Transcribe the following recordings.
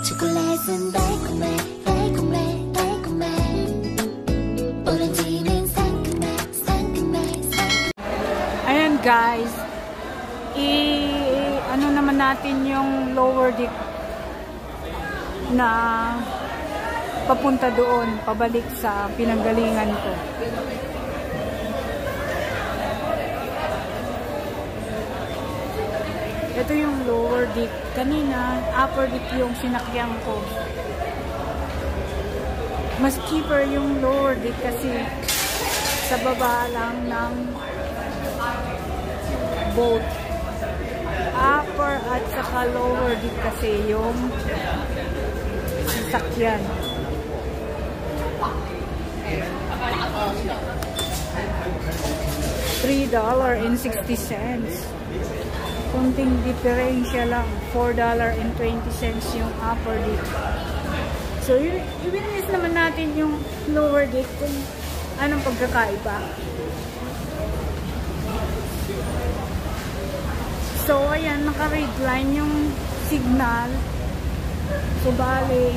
초콜릿은 달콤해 달콤해 달콤해 오렌지는 상큼해 상큼해 상큼해. Ayan guys, ano naman natin yung lower deck na papunta doon, pabalik sa pinanggalingan ko. Ito yung lower deck. Kanina, upper deck yung sinakyan ko. Mas cheaper yung lower deck kasi sa baba lang ng boat. Upper at saka lower deck kasi yung sasakyan. $3.60. Kunting diferensya lang. $4.20 yung upper deck. So, i-witness naman natin yung lower deck kung anong pagkakaiba. So, ayan, naka-red line yung signal. So, bali,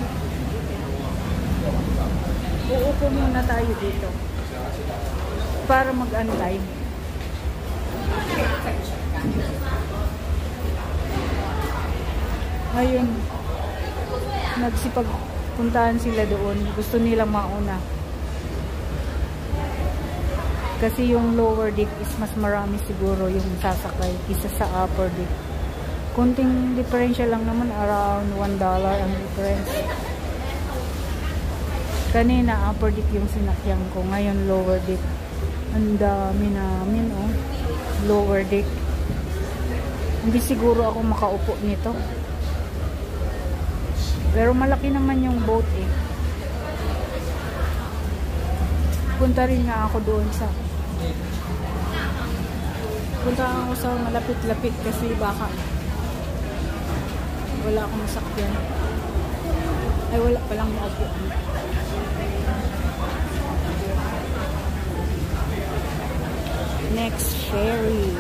uupo muna tayo dito para mag-antay. Ngayon, nagsipagpuntahan sila doon. Gusto nilang mauna. Kasi yung lower deck is mas marami siguro yung sasakay kisa sa upper deck. Kunting diferensya lang naman, around $1 ang difference. Kanina upper deck yung sinakyan ko, ngayon lower deck. Ang dami namin, oh. Lower deck. Hindi siguro ako makaupo nito. Pero malaki naman yung boat eh. Punta rin nga ako doon sa malapit-lapit kasi baka wala akong masakyan. Ay, wala palang maupo. Next ferry.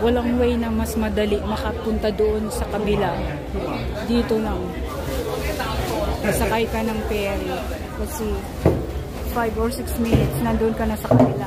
Walang way na mas madali makapunta doon sa kabila. Dito lang. Masakay ka ng ferry. Kasi 5 or 6 minutes nandun ka na sa kabila.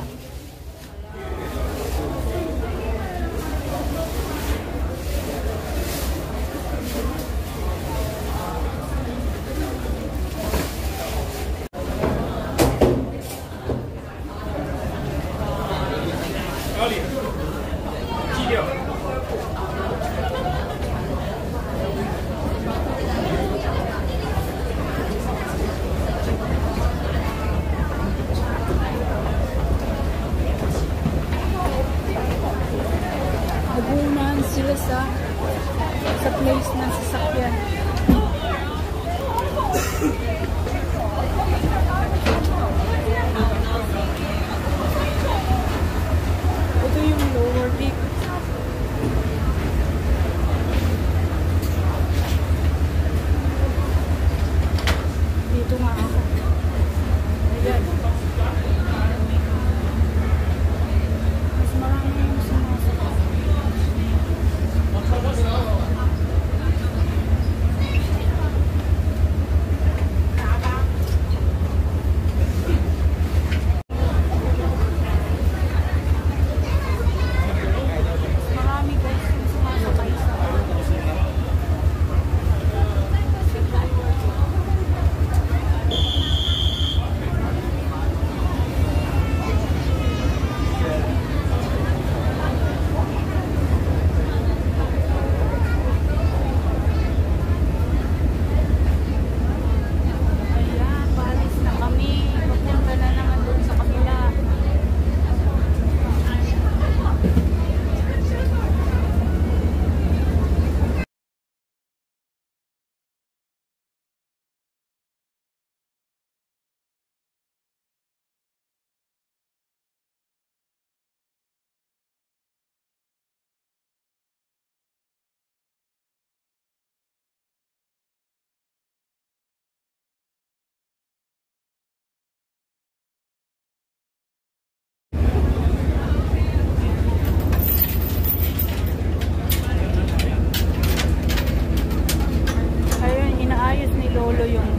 yung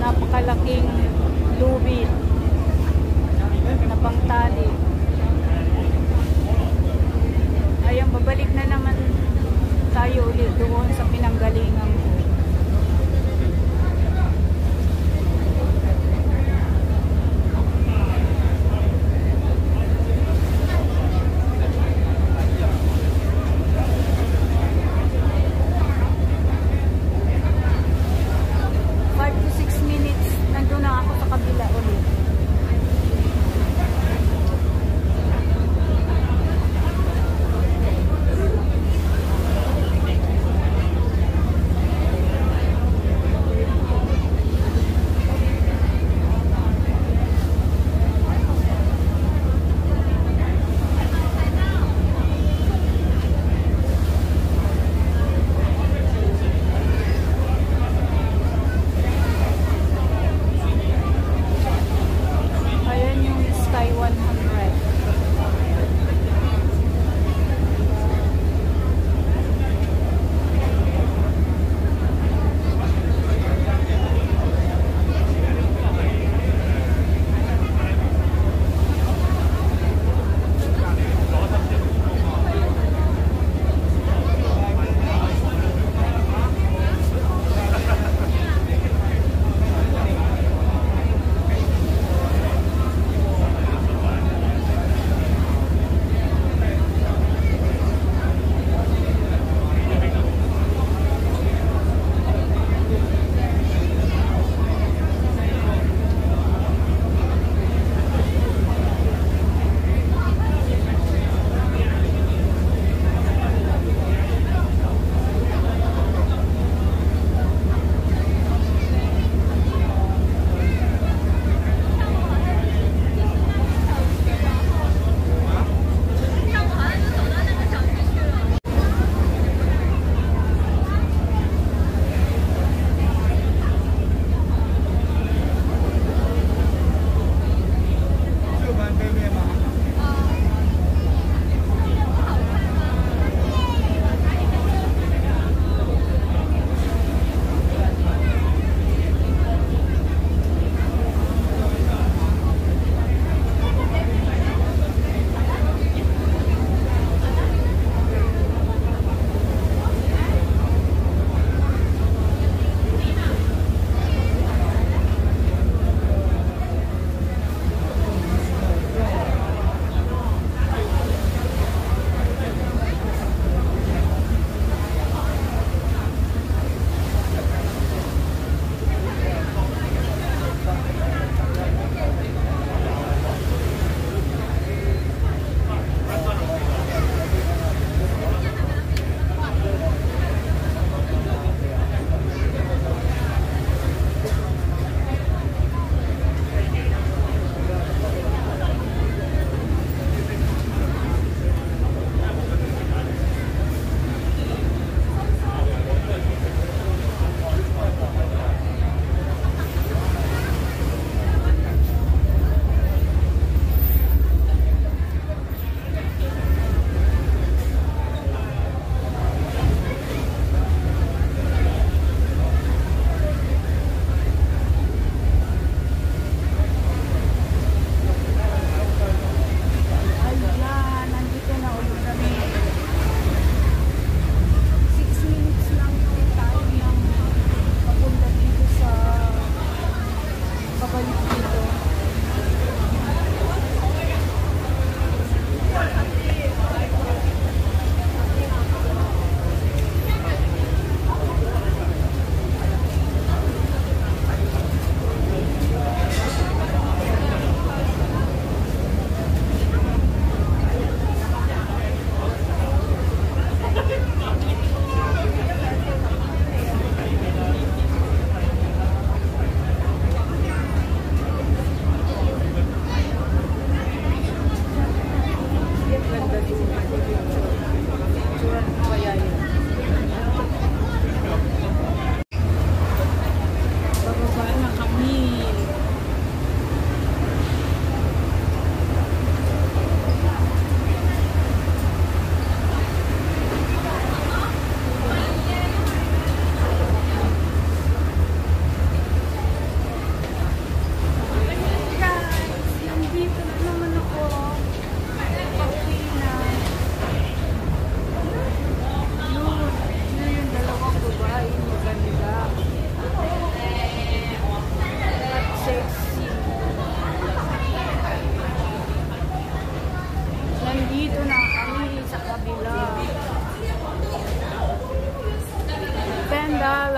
napakalaking lubid na pangtali. Ayan, babalik na naman tayo ulit doon sa pinanggalingan ko.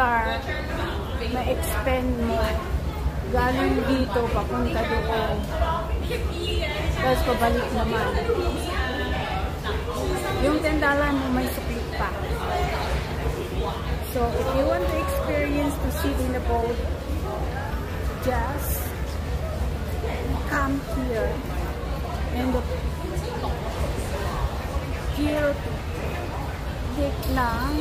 car, ma-expend mo galing dito papunta doon, tapos pabalik naman. Yung $10 mo may suklit pa. So if you want to experience to sit in the boat, just come here and here take ng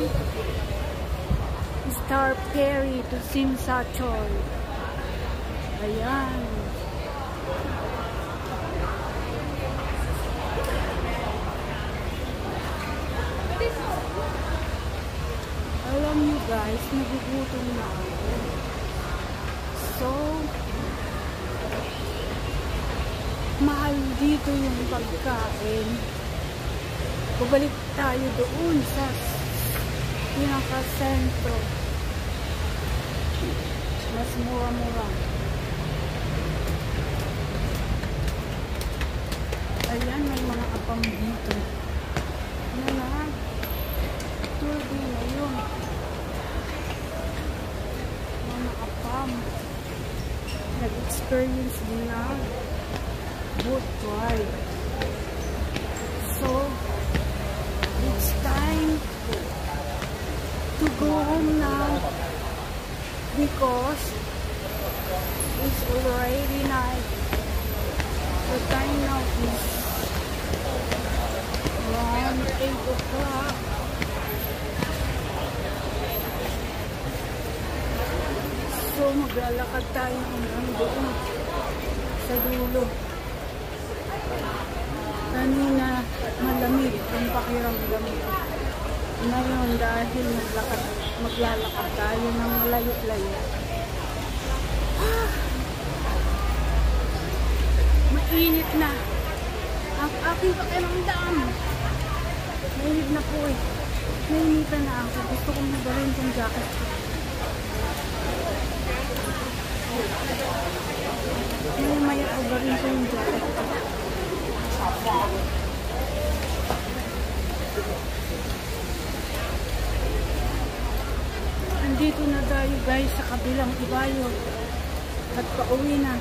Star Ferry to Simsachoy. Ayan. Alam nyo guys, nagugutom na ako. So, mahal dito yung pagkain. Bumalik tayo doon sa pinaka-sentro. Mas mura-mura. Ayan, may mga apam dito. Ano na? Turbi na yun. Mga apam. Nag-experience din na boat ride. So, it's time to go home now because it's already night. The time now is around 8 o'clock. So, maglalakad tayo hanggang doon sa dulo. Kanina, malamig ang pakiramdam. Ngayon, dahil maglalakad tayo ng malayo-layo. Mainit na ang aking pakiramdam. Mainit na po eh. Nainitan na ako. Gusto kong magaling kong jacket. Maya ko galing ko yung jacket. Andito na tayo guys sa kabilang ibayo at pauwi na.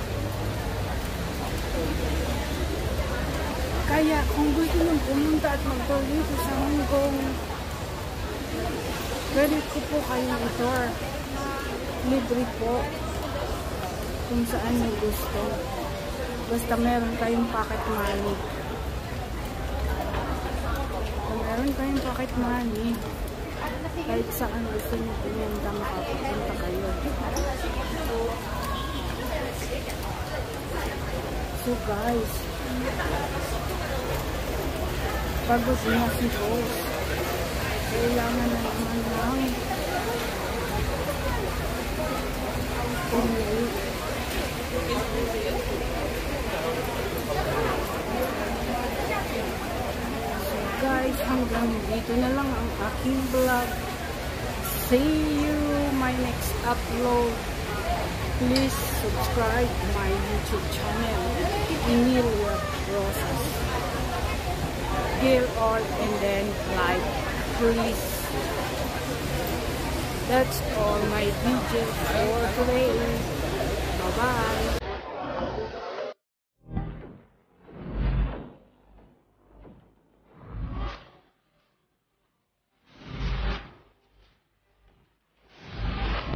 Kaya kung gusto nyo pumunta at mag-tour dito sa Hong Kong, pwede ko po kayong i-tour. Libre po kung saan nyo gusto. Basta meron kayong pocket money. Kung meron kayong pocket money, kahit saan gusto nyo pumunta, makapunta kayo. So guys, pagod na si boss. Kailangan na naman lang umuwi. So guys, hanggang dito na lang ang aking vlog. See you my next upload. Please subscribe my YouTube channel, Emilia Rosas. Give all and then like, please. That's all my video for today. Bye bye.